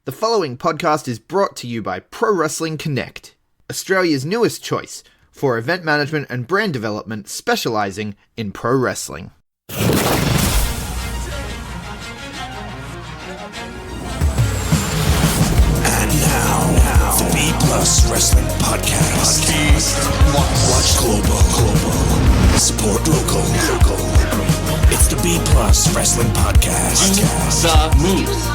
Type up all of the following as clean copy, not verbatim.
The following podcast is brought to you by Pro Wrestling Connect, Australia's newest choice for event management and brand development specializing in pro wrestling. And now, the B Plus Wrestling Podcast. Watch global. Support local. It's the B Plus Wrestling Podcast. The moves.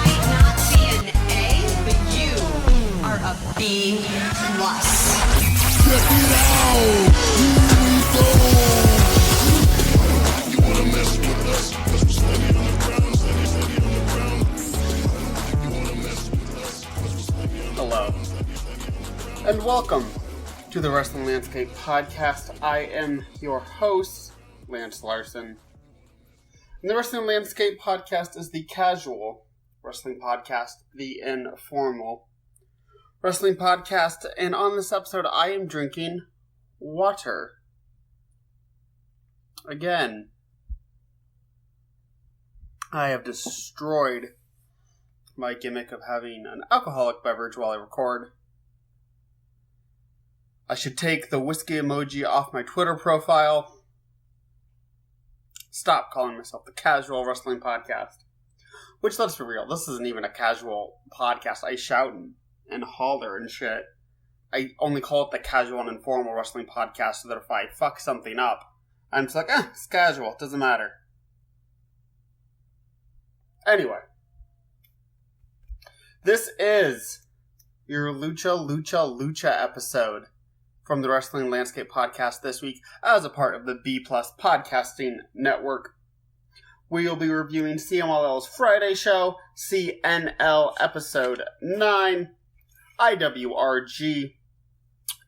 B+. Check it out! Here we go! You wanna mess with us? Cause we're standing on the ground. You wanna mess with us? Cause we're standing on the ground. Hello, and welcome to the Wrestling Landscape Podcast. I am your host, Lance Larson. And the Wrestling Landscape Podcast is the casual wrestling podcast, the informal wrestling podcast, and on this episode I am drinking water. Again, I have destroyed my gimmick of having an alcoholic beverage while I record. I should take the whiskey emoji off my Twitter profile. Stop calling myself the casual wrestling podcast. Which, let's be real, this isn't even a casual podcast. I shout and holler and shit. I only call it the casual and informal wrestling podcast so that if I fuck something up, I'm just like, it's casual, it doesn't matter. Anyway, this is your Lucha episode from the Wrestling Landscape Podcast this week as a part of the B Plus Podcasting Network. We will be reviewing CMLL's Friday show, CNL Episode 9, IWRG,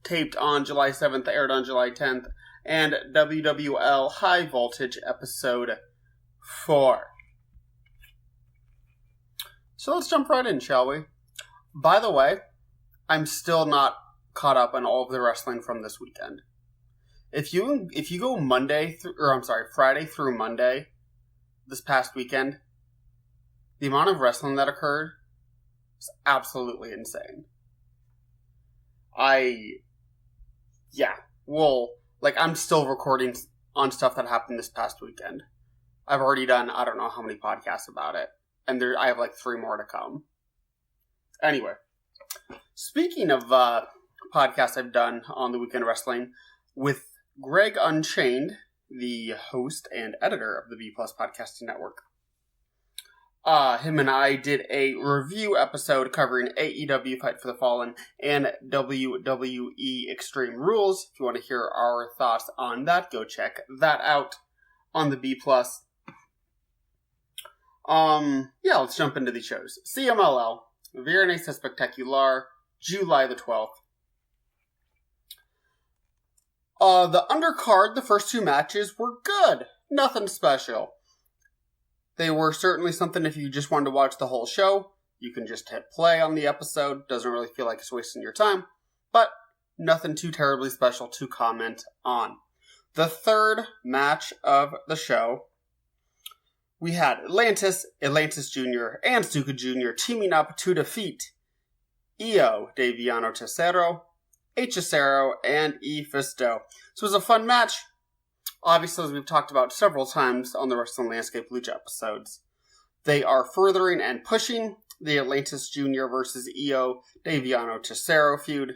taped on July 7th, aired on July 10th, and WWL High Voltage Episode 4. So let's jump right in, shall we? By the way, I'm still not caught up on all of the wrestling from this weekend. If you go Friday through Monday this past weekend, the amount of wrestling that occurred is absolutely insane. I'm still recording on stuff that happened this past weekend. I've already done, I don't know how many podcasts about it. And I have like 3 more to come. Anyway, speaking of podcasts I've done on the weekend wrestling, with Greg Unchained, the host and editor of the B Plus Podcasting Network. Him and I did a review episode covering AEW Fight for the Fallen and WWE Extreme Rules. If you want to hear our thoughts on that, go check that out on the B Plus. Let's jump into these shows. CMLL Viernes Espectacular, July the 12th. The undercard, the first 2 matches were good. Nothing special. They were certainly something if you just wanted to watch the whole show. You can just hit play on the episode. Doesn't really feel like it's wasting your time. But nothing too terribly special to comment on. The third match of the show, we had Atlantis Jr., and Stuka Jr. teaming up to defeat Io Daviano Tercero, H. Acero, and E. Fisto. So it was a fun match. Obviously, as we've talked about several times on the Wrestling Landscape Lucha episodes, they are furthering and pushing the Atlantis Jr. versus Io Daviano Tercero feud.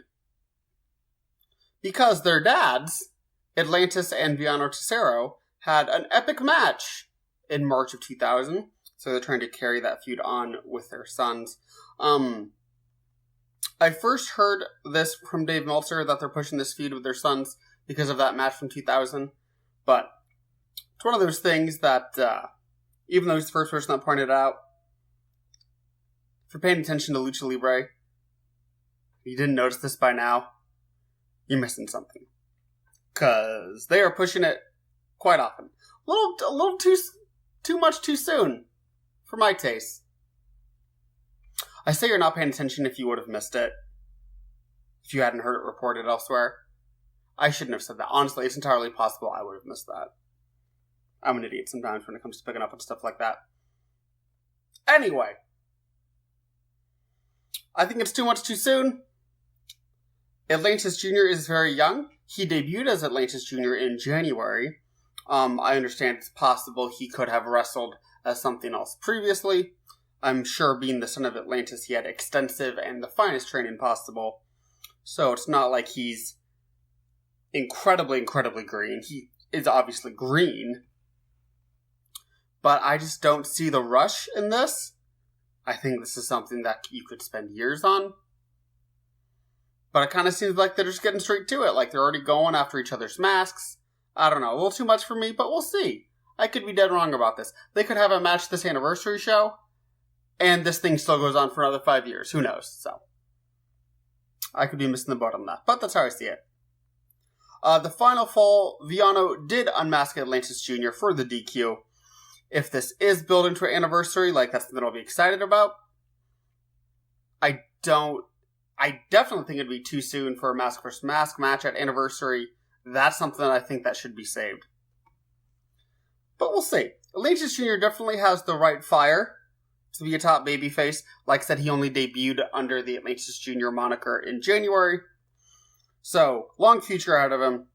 Because their dads, Atlantis and Viano Tercero, had an epic match in March of 2000, so they're trying to carry that feud on with their sons. I first heard this from Dave Meltzer, that they're pushing this feud with their sons because of that match from 2000, but it's one of those things that, even though he's the first person that pointed it out, if you're paying attention to Lucha Libre, if you didn't notice this by now, you're missing something. Because they are pushing it quite often. A little too much too soon, for my taste. I say you're not paying attention if you would have missed it. If you hadn't heard it reported elsewhere. I shouldn't have said that. Honestly, it's entirely possible I would have missed that. I'm an idiot sometimes when it comes to picking up on stuff like that. Anyway. I think it's too much too soon. Atlantis Jr. is very young. He debuted as Atlantis Jr. in January. I understand it's possible he could have wrestled as something else previously. I'm sure being the son of Atlantis, he had extensive and the finest training possible. So it's not like he's incredibly green. He is obviously green. But I just don't see the rush in this. I think this is something that you could spend years on. But it kind of seems like they're just getting straight to it. Like they're already going after each other's masks. I don't know, a little too much for me, but we'll see. I could be dead wrong about this. They could have a match this anniversary show, and this thing still goes on for another 5 years. Who knows? So, I could be missing the boat on that, but that's how I see it. The final fall, Viano did unmask Atlantis Jr. for the DQ. If this is building to an anniversary, like that's something I'll be excited about. I definitely think it'd be too soon for a mask versus mask match at anniversary. That's something that I think that should be saved. But we'll see. Atlantis Jr. definitely has the right fire to be a top babyface. Like I said, he only debuted under the Atlantis Jr. moniker in January. So, long future out of him.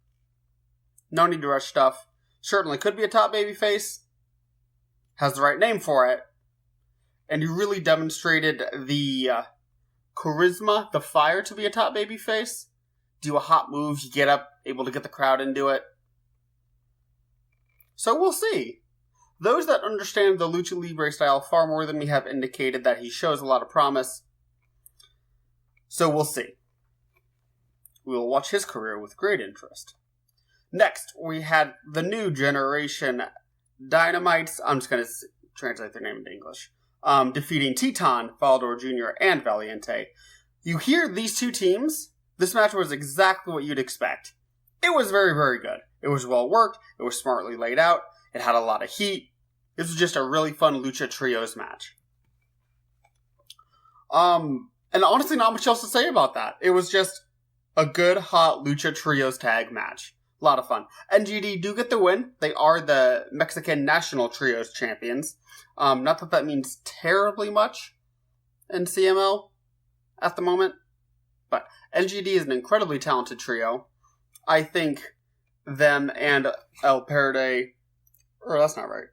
No need to rush stuff. Certainly could be a top babyface. Has the right name for it. And he really demonstrated the charisma, the fire to be a top babyface. Do a hot move, you get up, able to get the crowd into it. So we'll see. Those that understand the Lucha Libre style far more than me have indicated that he shows a lot of promise. So we'll see. We will watch his career with great interest. Next, we had the new generation Dynamites. I'm just going to translate their name into English. Defeating Titan, Valdor Jr., and Valiente. You hear these two teams, this match was exactly what you'd expect. It was very, very good. It was well worked. It was smartly laid out. It had a lot of heat. This was just a really fun Lucha Trios match. And honestly, not much else to say about that. It was just a good, hot Lucha Trios tag match. A lot of fun. NGD do get the win. They are the Mexican National Trios champions. Not that that means terribly much in CML at the moment. But NGD is an incredibly talented trio. I think them and El Poder, or that's not right.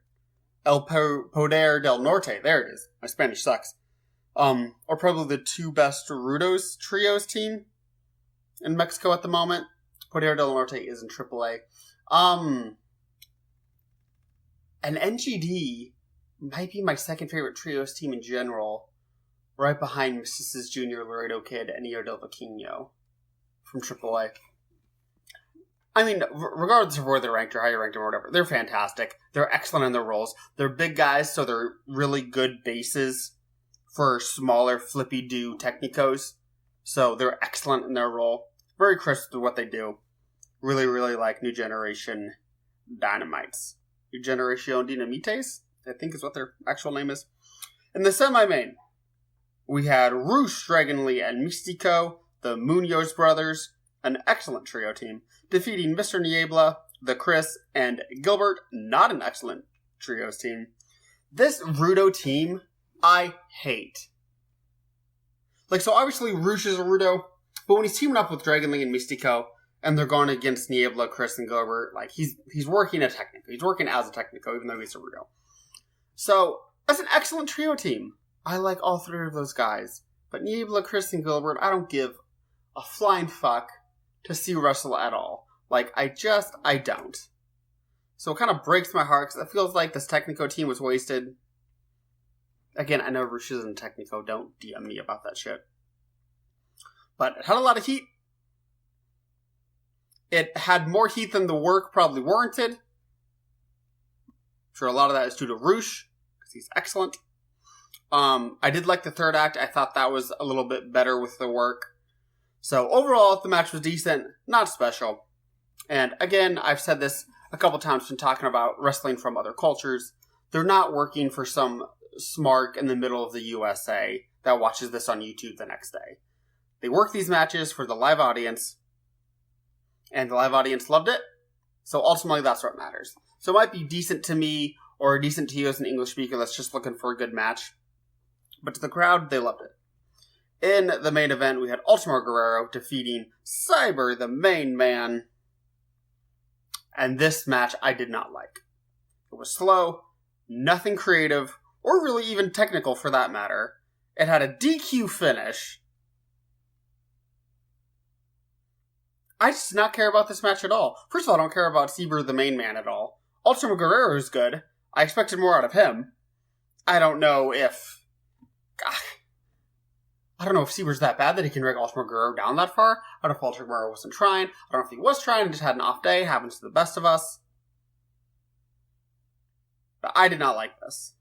El Poder del Norte, there it is. My Spanish sucks. Are probably the two best Rudos trios team in Mexico at the moment. Poder del Norte is in AAA. And NGD might be my second favorite trios team in general, right behind Mrs. Jr., Laredo Kid, and Io del Vaquino from AAA. I mean, regardless of where they're ranked or how you ranked them or whatever, they're fantastic. They're excellent in their roles. They're big guys, so they're really good bases for smaller flippy-do technicos. So they're excellent in their role. Very crisp with what they do. Really, really like New Generation Dynamites. New Generation Dinamites, I think is what their actual name is. In the semi-main, we had Rush, Dragon Lee, and Mystico, the Munoz brothers, an excellent trio team, defeating Mr. Niebla, the Chris, and Gilbert, not an excellent trios team. This Rudo team, I hate. Like, so obviously Rush is a Rudo, but when he's teaming up with Dragon Lee and Mystico, and they're going against Niebla, Chris, and Gilbert, like, he's working a Technico. He's working as a Technico, even though he's a Rudo. So, that's an excellent trio team. I like all three of those guys. But Niebla, Chris, and Gilbert, I don't give a flying fuck to see wrestle at all. Like, I don't. So it kind of breaks my heart, because it feels like this Technico team was wasted. Again, I know Rush isn't Technico, don't DM me about that shit. But it had a lot of heat. It had more heat than the work probably warranted. I'm sure a lot of that is due to Rush, because he's excellent. I did like the third act. I thought that was a little bit better with the work. So overall, the match was decent, not special. And again, I've said this a couple times when talking about wrestling from other cultures. They're not working for some smark in the middle of the USA that watches this on YouTube the next day. They work these matches for the live audience, and the live audience loved it. So ultimately, that's what matters. So it might be decent to me, or decent to you as an English speaker that's just looking for a good match. But to the crowd, they loved it. In the main event, we had Ultimo Guerrero defeating Cyber, the main man. And this match I did not like. It was slow, nothing creative, or really even technical for that matter. It had a DQ finish. I just did not care about this match at all. First of all, I don't care about Cyber, the main man, at all. Ultimo Guerrero is good. I expected more out of him. I don't know if Cyber's that bad that he can drag Ultimo Guerrero down that far. I don't know if Ultimo Guerrero wasn't trying. I don't know if he was trying and just had an off day. Happens to the best of us. But I did not like this.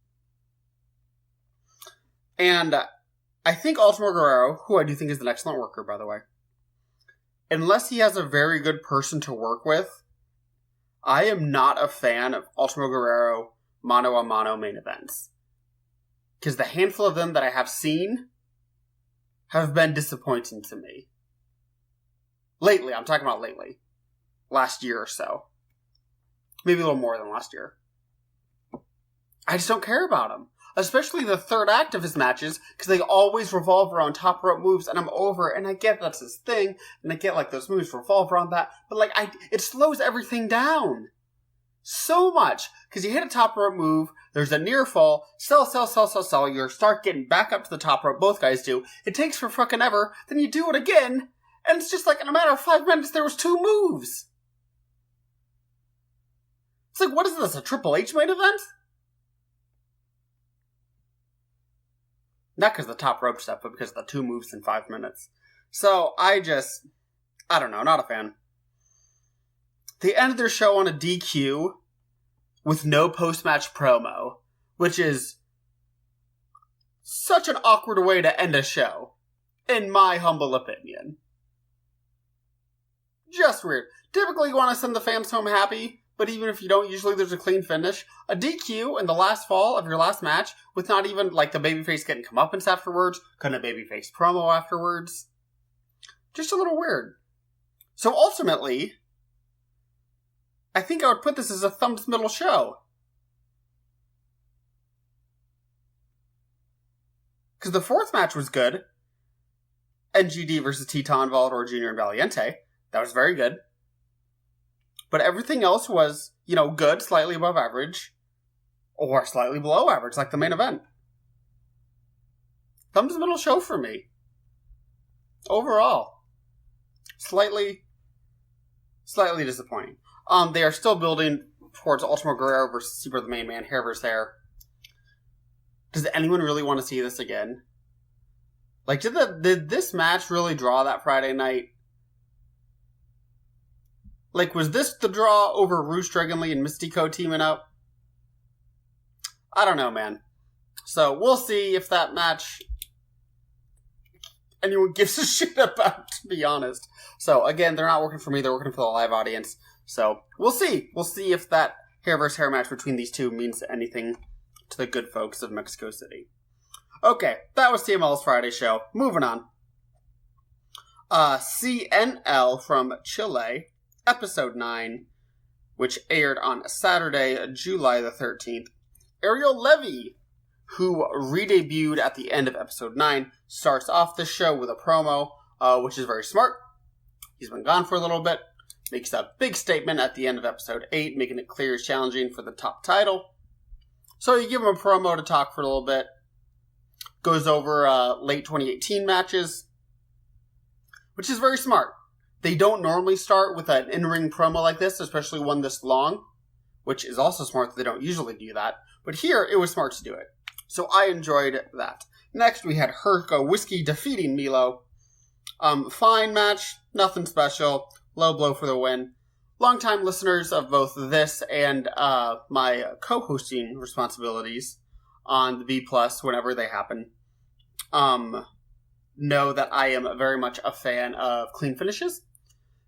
And I think Ultimo Guerrero, who I do think is an excellent worker, by the way, unless he has a very good person to work with, I am not a fan of Ultimo Guerrero mano-a-mano main events. Because the handful of them that I have seen have been disappointing to me. Lately, I'm talking about lately. Last year or so. Maybe a little more than last year. I just don't care about him. Especially the third act of his matches, because they always revolve around top rope moves, and I'm over it, and I get that's his thing, and I get, like, those moves revolve around that, but, like, it slows everything down. So much. Because you hit a top rope move, there's a near fall, sell, you start getting back up to the top rope, both guys do, it takes for fucking ever, then you do it again, and it's just like, in a matter of 5 minutes, there was 2 moves. It's like, what is this, a Triple H main event? Not because of the top rope stuff, but because of the 2 moves in 5 minutes. So, I don't know, not a fan. They ended their show on a DQ with no post-match promo, which is such an awkward way to end a show, in my humble opinion. Just weird. Typically you want to send the fans home happy, but even if you don't, usually there's a clean finish. A DQ in the last fall of your last match, with not even, like, the babyface getting comeuppance afterwards, couldn't a babyface promo afterwards. Just a little weird. So ultimately, I think I would put this as a thumbs middle show. Because the 4th match was good. NGD versus Teton, Volador Jr. and Valiente. That was very good. But everything else was, good, slightly above average. Or slightly below average, like the main event. Thumbs middle show for me. Overall. Slightly disappointing. They are still building towards Ultimo Guerrero versus Super the Main Man, hair versus hair. Does anyone really want to see this again? Like, did this match really draw that Friday night? Like, was this the draw over Rouge Dragon Lee and Mystico teaming up? I don't know, man. So, we'll see if that match anyone gives a shit about, to be honest. So, again, they're not working for me, they're working for the live audience. So, we'll see. We'll see if that hair versus hair match between these two means anything to the good folks of Mexico City. Okay, that was CML's Friday show. Moving on. CNL from Chile, Episode 9, which aired on Saturday, July the 13th. Ariel Levy, who re-debuted at the end of Episode 9, starts off the show with a promo, which is very smart. He's been gone for a little bit. Makes a big statement at the end of Episode 8, making it clear he's challenging for the top title. So you give him a promo to talk for a little bit. Goes over late 2018 matches, which is very smart. They don't normally start with an in-ring promo like this, especially one this long, which is also smart that they don't usually do that. But here, it was smart to do it. So I enjoyed that. Next, we had Herco Whiskey defeating Milo. Fine match, nothing special. Low blow for the win. Longtime listeners of both this and my co-hosting responsibilities on the B+, whenever they happen, know that I am very much a fan of clean finishes.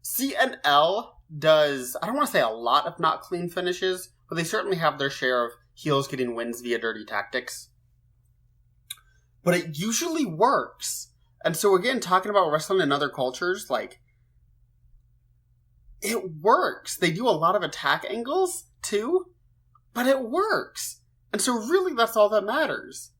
CNL does, I don't want to say a lot of not clean finishes, but they certainly have their share of heels getting wins via dirty tactics. But it usually works. And so again, talking about wrestling in other cultures, like, it works. They do a lot of attack angles, too, but it works. And so really that's all that matters.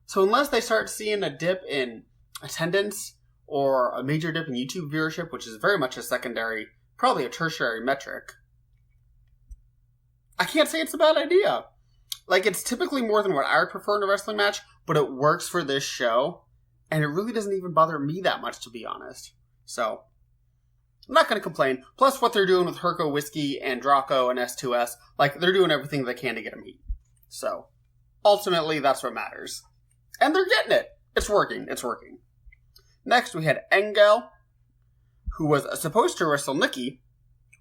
So unless they start seeing a dip in attendance or a major dip in YouTube viewership, which is very much a secondary, probably a tertiary metric, I can't say it's a bad idea. Like, it's typically more than what I would prefer in a wrestling match, but it works for this show, and it really doesn't even bother me that much, to be honest. So, I'm not going to complain. Plus, what they're doing with Herco Whiskey and Draco and S2S, like, they're doing everything they can to get him heat. So, ultimately, that's what matters. And they're getting it. It's working. It's working. Next, we had Engel, who was supposed to wrestle Nikki,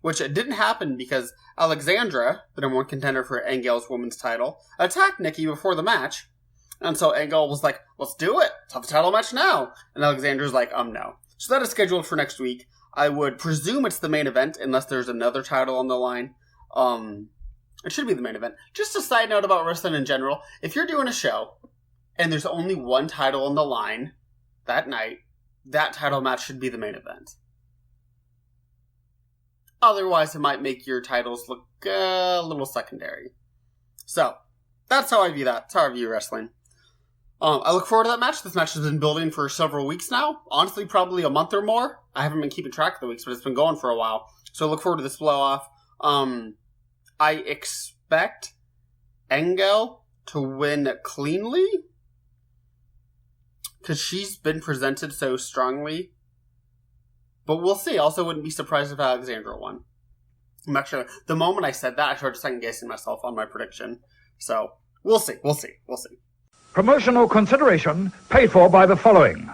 which didn't happen because Alexandra, the number one contender for Engel's women's title, attacked Nikki before the match. And so Engel was like, let's do it. Let's have the title match now. And Alexandra's like, no. So that is scheduled for next week. I would presume it's the main event, unless there's another title on the line. It should be the main event. Just a side note about wrestling in general. If you're doing a show, and there's only one title on the line that night, that title match should be the main event. Otherwise, it might make your titles look a little secondary. So, that's how I view that. That's how I view wrestling. I look forward to that match. This match has been building for several weeks now. Honestly, probably a month or more. I haven't been keeping track of the weeks, but it's been going for a while. So I look forward to this blow-off. I expect Engel to win cleanly, because she's been presented so strongly. But we'll see. Also, wouldn't be surprised if Alexandra won. I'm actually, the moment I said that, I started second-guessing myself on my prediction. So, we'll see. We'll see. We'll see. Promotional consideration paid for by the following.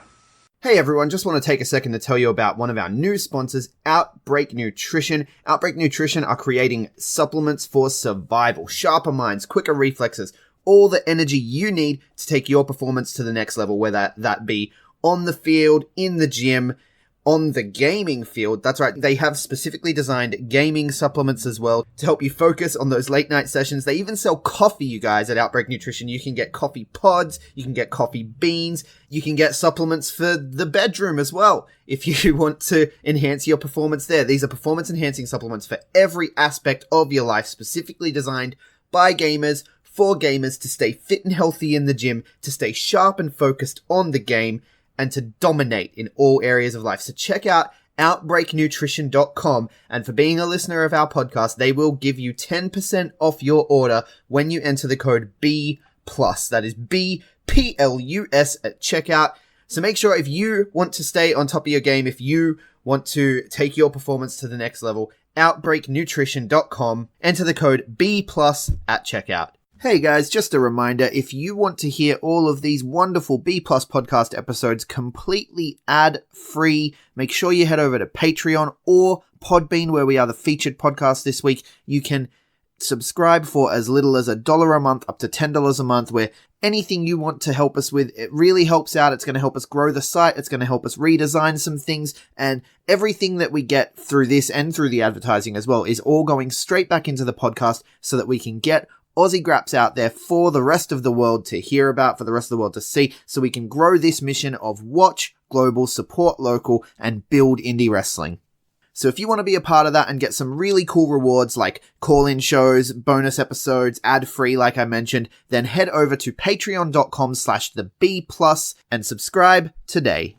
Hey everyone, just want to take a second to tell you about one of our new sponsors, OUTBREAK NUTRITION. OUTBREAK NUTRITION are creating supplements for survival, sharper minds, quicker reflexes, all the energy you need to take your performance to the next level, whether that be on the field, in the gym, on the gaming field. That's right, they have specifically designed gaming supplements as well to help you focus on those late night sessions. They even sell coffee, you guys, at OUTBREAK NUTRITION. You can get coffee pods, you can get coffee beans, you can get supplements for the bedroom as well if you want to enhance your performance there. These are performance enhancing supplements for every aspect of your life, specifically designed by gamers, for gamers, to stay fit and healthy in the gym, to stay sharp and focused on the game, and to dominate in all areas of life. So check out OUTBREAKNutrition.com, and for being a listener of our podcast, they will give you 10% off your order when you enter the code B+. That is BPLUS at checkout. So make sure, if you want to stay on top of your game, if you want to take your performance to the next level, OUTBREAKNutrition.com, enter the code B+ at checkout. Hey guys, just a reminder, if you want to hear all of these wonderful B+ podcast episodes completely ad-free, make sure you head over to Patreon or Podbean, where we are the featured podcast this week. You can subscribe for as little as $1 a month up to $10 a month, where anything you want to help us with, it really helps out. It's going to help us grow the site. It's going to help us redesign some things, and everything that we get through this and through the advertising as well is all going straight back into the podcast so that we can get Aussie Graps out there for the rest of the world to hear about, for the rest of the world to see, so we can grow this mission of watch global, support local, and build indie wrestling. So if you want to be a part of that and get some really cool rewards like call-in shows, bonus episodes, ad-free like I mentioned, then head over to patreon.com/theb+ and subscribe today.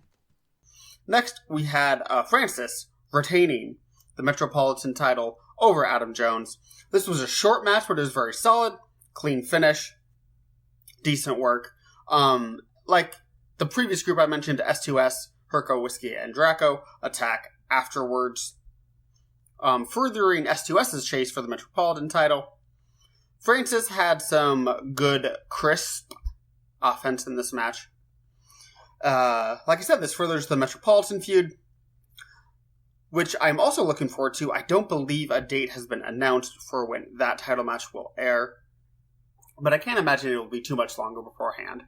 Next, we had Francis retaining the Metropolitan title over Adam Jones. This was a short match, but it was very solid. Clean finish. Decent work. Like the previous group I mentioned, S2S, Herco, Whiskey, and Draco attack afterwards, furthering S2S's chase for the Metropolitan title. Francis had some good, crisp offense in this match. Like I said, this furthers the Metropolitan feud, which I'm also looking forward to. I don't believe a date has been announced for when that title match will air, but I can't imagine it will be too much longer beforehand.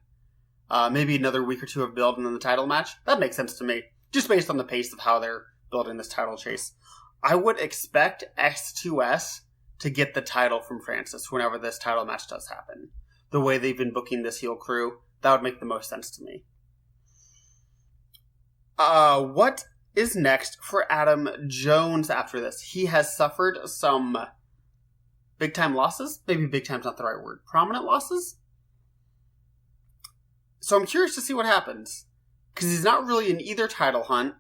Maybe another week or two of build and then the title match. That makes sense to me, just based on the pace of how they're building this title chase. I would expect S2S to get the title from Francis whenever this title match does happen. The way they've been booking this heel crew, that would make the most sense to me. What is next for Adam Jones after this? He has suffered some big-time losses. Maybe big time's not the right word. Prominent losses? So I'm curious to see what happens. because he's not really in either title hunt.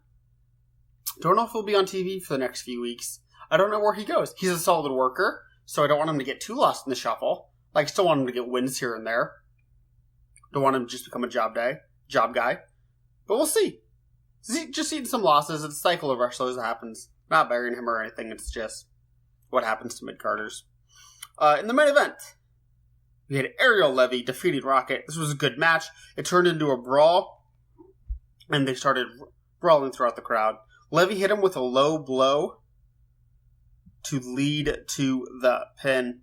Don't know if he'll be on TV for the next few weeks. I don't know where he goes. He's a solid worker, so I don't want him to get too lost in the shuffle. Like, still want him to get wins here and there. Don't want him to just become a job guy. But we'll see. Just eating some losses. It's a cycle of wrestlers that happens. Not burying him or anything. It's just what happens to mid-carders. In the main event, we had Ariel Levy defeating Rocket. This was a good match. It turned into a brawl, and they started brawling throughout the crowd. Levy hit him with a low blow to lead to the pin.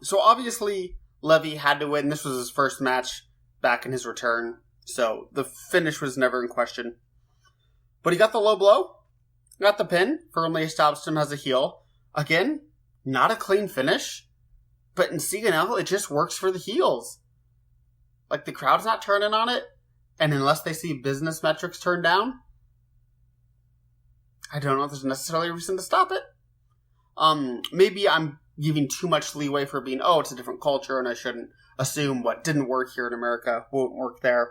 So obviously, Levy had to win. This was his first match back in his return, so the finish was never in question. But he got the low blow, got the pin, firmly established him as a heel. Again, not a clean finish, but in CMLL, it just works for the heels. Like, the crowd's not turning on it, and unless they see business metrics turn down, I don't know if there's necessarily a reason to stop it. Maybe I'm giving too much leeway for being, it's a different culture, and I shouldn't assume what didn't work here in America won't work there.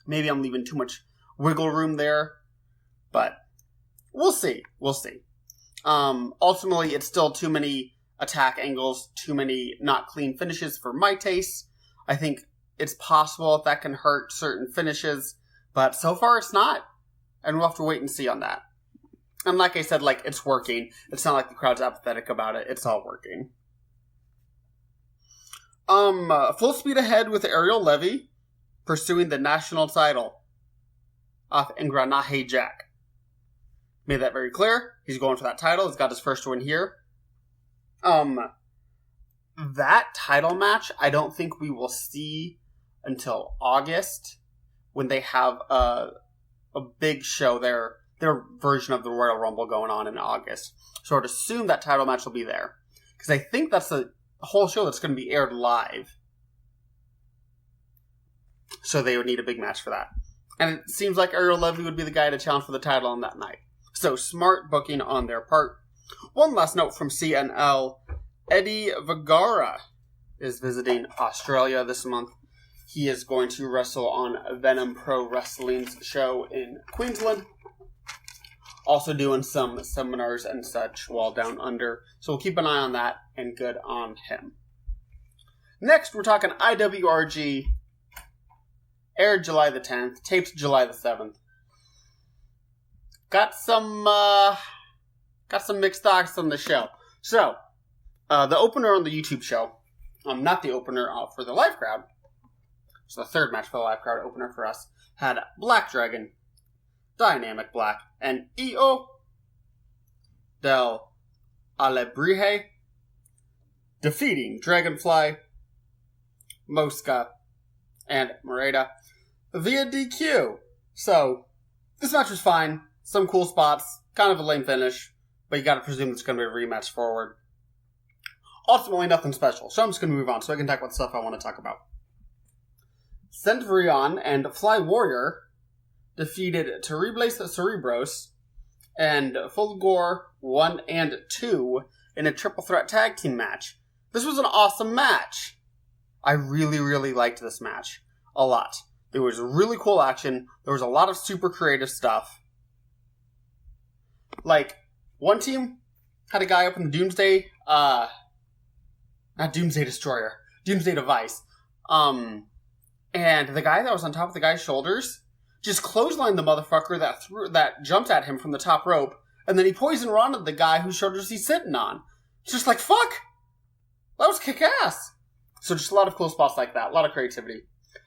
Maybe I'm leaving too much wiggle room there, but we'll see. Ultimately, it's still too many attack angles, too many not clean finishes for my taste. I think it's possible that can hurt certain finishes, but so far it's not, and we'll have to wait and see on that. And like I said, it's working. It's not like the crowd's apathetic about it. It's all working. Full speed ahead with Ariel Levy pursuing the national title off Engranaje Jack. Made that very clear. He's going for that title. He's got his first win here. That title match, I don't think we will see until August when they have a big show there. Their version of the Royal Rumble going on in August. So I'd assume that title match will be there. Because I think that's the whole show that's going to be aired live. So they would need a big match for that. And it seems like Ariel Levy would be the guy to challenge for the title on that night. So smart booking on their part. One last note from CNL. Eddie Vergara is visiting Australia this month. He is going to wrestle on Venom Pro Wrestling's show in Queensland. Also doing some seminars and such while down under. So we'll keep an eye on that, and good on him. Next, we're talking IWRG. Aired July the 10th. Taped July the 7th. Got some mixed thoughts on the show. So, the opener on the YouTube show, not the opener for the live crowd, so the third match for the live crowd opener for us, had Black Dragon, Dynamic Black, and Io del Alebrije defeating Dragonfly, Mosca, and Moreda via DQ. So, this match was fine. Some cool spots. Kind of a lame finish. But you gotta presume it's gonna be a rematch forward. Ultimately, nothing special. So I'm just gonna move on so I can talk about the stuff I want to talk about. Centurion and Fly Warrior defeated Terribles Cerebros and Fulgor 1 and 2 in a triple threat tag team match. This was an awesome match. I really, really liked this match a lot. There was really cool action. There was a lot of super creative stuff. Like, one team had a guy up in the Doomsday, not Doomsday Destroyer, Doomsday Device. And the guy that was on top of the guy's shoulders just clotheslined the motherfucker that jumped at him from the top rope, and then he poison rotted the guy whose shoulders he's sitting on. It's just like, fuck! That was kick-ass! So just a lot of cool spots like that, a lot of creativity.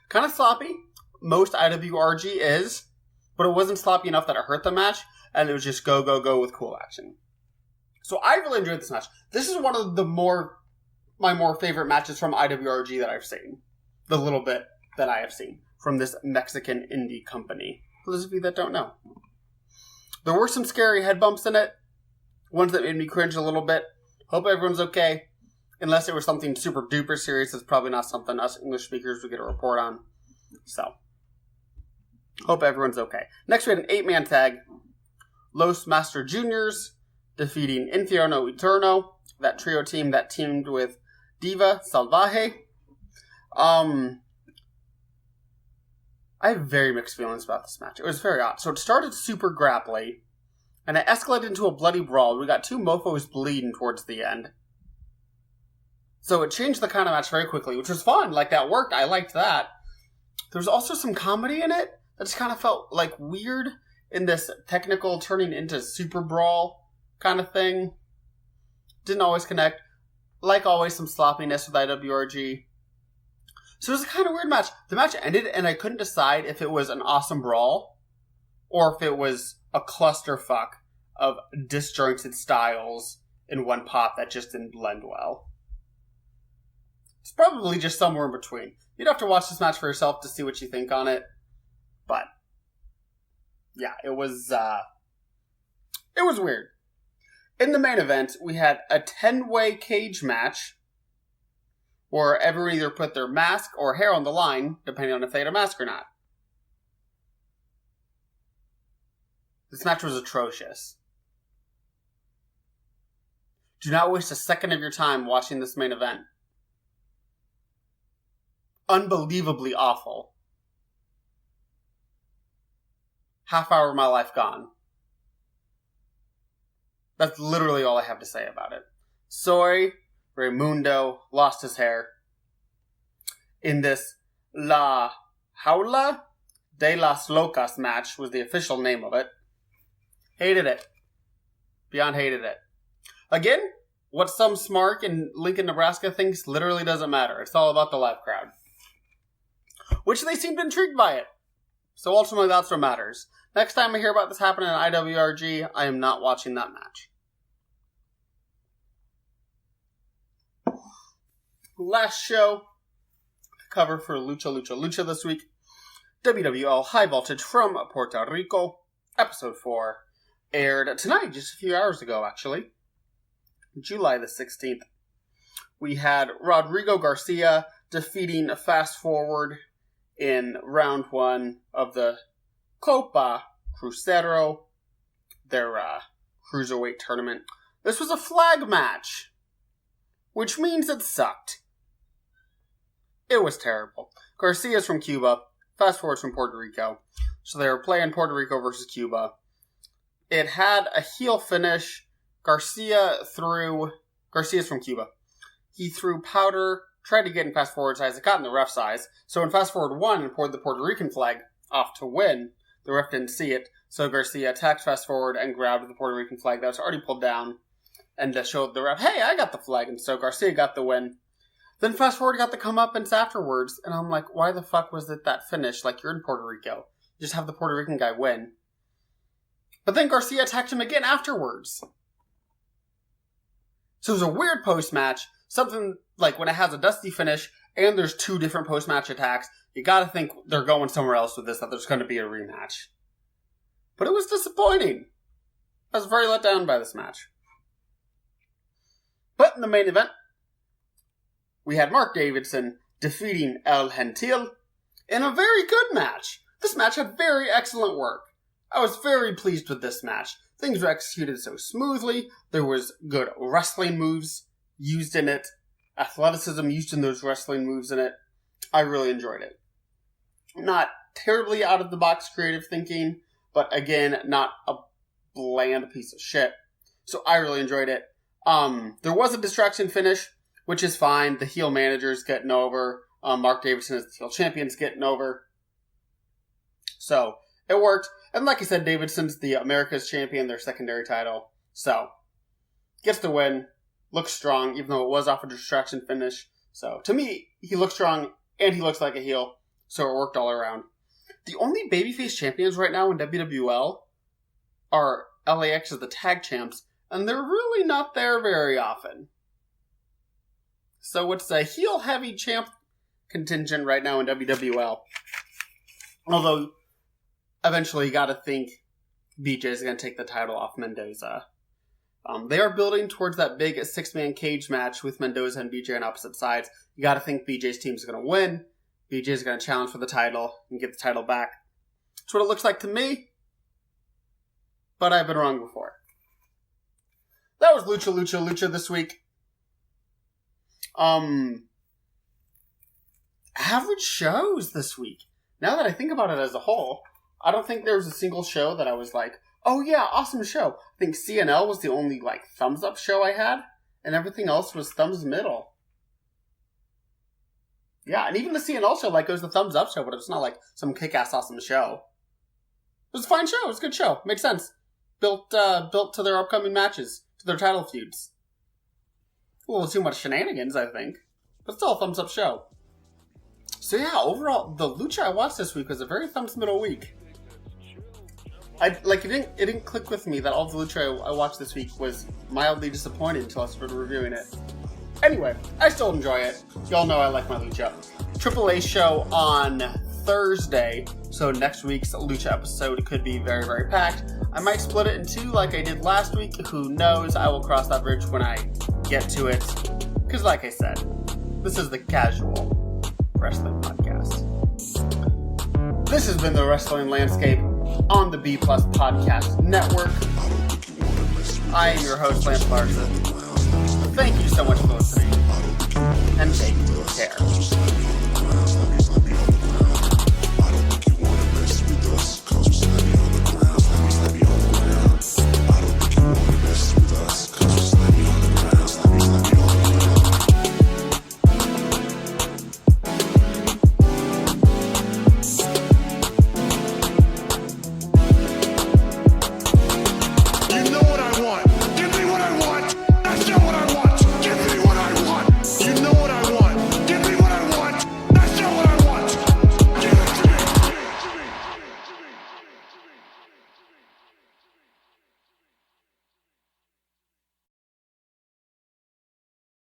Kind of sloppy, most IWRG is, but it wasn't sloppy enough that it hurt the match, and it was just go, go, go with cool action. So I really enjoyed this match. This is one of my more favorite matches from IWRG that I've seen. The little bit that I have seen from this Mexican indie company. For those of you that don't know. There were some scary head bumps in it. Ones that made me cringe a little bit. Hope everyone's okay. Unless it was something super duper serious, it's probably not something us English speakers would get a report on. So, hope everyone's okay. Next we had an 8-man tag. Los Master Juniors defeating Infierno Eterno. That trio team that teamed with Diva Salvaje. I have very mixed feelings about this match. It was very odd. So it started super grapply, and it escalated into a bloody brawl. We got two mofos bleeding towards the end. So it changed the kind of match very quickly, which was fun. Like, that worked. I liked that. There was also some comedy in it that just kind of felt, like, weird in this technical turning into super brawl kind of thing. Didn't always connect. Like always, some sloppiness with IWRG. So it was a kind of weird match. The match ended, and I couldn't decide if it was an awesome brawl or if it was a clusterfuck of disjointed styles in one pop that just didn't blend well. It's probably just somewhere in between. You'd have to watch this match for yourself to see what you think on it. But, yeah, it was weird. In the main event, we had a 10-way cage match where everyone either put their mask or hair on the line, depending on if they had a mask or not. This match was atrocious. Do not waste a second of your time watching this main event. Unbelievably awful. Half hour of my life gone. That's literally all I have to say about it. Soy Raimundo lost his hair in this La Jaula de las Locas match was the official name of it. Hated it. Beyond hated it. Again, what some smark in Lincoln, Nebraska thinks literally doesn't matter. It's all about the live crowd. Which they seemed intrigued by it. So ultimately that's what matters. Next time I hear about this happening in IWRG, I am not watching that match. Last show cover for Lucha this week. WWL High Voltage from Puerto Rico. Episode 4 aired tonight, just a few hours ago actually. July the 16th. We had Rodrigo Garcia defeating Fast Forward in round 1 of the Copa Crucero, their cruiserweight tournament. This was a flag match, which means it sucked. It was terrible. Garcia's from Cuba, Fast Forward's from Puerto Rico, so they were playing Puerto Rico versus Cuba. It had a heel finish. Garcia's from Cuba. He threw powder, tried to get in Fast Forward's eyes. It got in the ref's eyes. So when Fast Forward won and poured the Puerto Rican flag off to win, the ref didn't see it. So Garcia attacked Fast Forward and grabbed the Puerto Rican flag that was already pulled down and showed the ref, hey, I got the flag. And so Garcia got the win. Then Fast Forward got the comeuppance afterwards. And I'm like, why the fuck was it that finish? Like, you're in Puerto Rico. Just have the Puerto Rican guy win. But then Garcia attacked him again afterwards. So it was a weird post-match. Something like when it has a dusty finish and there's 2 different post-match attacks, you gotta think they're going somewhere else with this, that there's going to be a rematch. But it was disappointing. I was very let down by this match. But in the main event, we had Mark Davidson defeating El Gentil in a very good match. This match had very excellent work. I was very pleased with this match. Things were executed so smoothly. There was good wrestling moves used in it. Athleticism used in those wrestling moves in it. I really enjoyed it. Not terribly out of the box creative thinking, but again, not a bland piece of shit. So I really enjoyed it. There was a distraction finish, which is fine. The heel manager's getting over. Mark Davidson is the heel champion's getting over. So it worked. And like I said, Davidson's the America's champion, their secondary title. So, gets the win. Looks strong, even though it was off a distraction finish. So, to me, he looks strong, and he looks like a heel. So it worked all around. The only babyface champions right now in WWL are LAX as the tag champs, and they're really not there very often. So it's a heel-heavy champ contingent right now in WWL. Although, eventually you gotta think BJ is gonna take the title off Mendoza. They are building towards that big 6-man cage match with Mendoza and BJ on opposite sides. You gotta think BJ's team is gonna win. BJ is gonna challenge for the title and get the title back. That's what it looks like to me. But I've been wrong before. That was Lucha this week. Average shows this week. now that I think about it as a whole, I don't think there was a single show that I was like, oh yeah, awesome show. I think CNL was the only, like, thumbs up show I had, and everything else was thumbs middle. Yeah, and even the CNL show, like, it was the thumbs up show, but it's not like some kick-ass awesome show. It was a fine show. It was a good show. Makes sense. Built to their upcoming matches, to their title feuds. A little too much shenanigans, I think, but still a thumbs up show. So yeah, overall, the Lucha I watched this week was a very thumbs middle week. It didn't click with me that all the Lucha I watched this week was mildly disappointing until I started reviewing it. Anyway, I still enjoy it. Y'all know I like my Lucha. AAA show on Thursday, so next week's Lucha episode could be very, very packed. I might split it in two like I did last week. Who knows? I will cross that bridge when I get to it. Because like I said, this is the Casual Wrestling Podcast. This has been the Wrestling Landscape on the B Plus Podcast Network. I am your host, Lance Larson. Thank you so much for listening, and take care.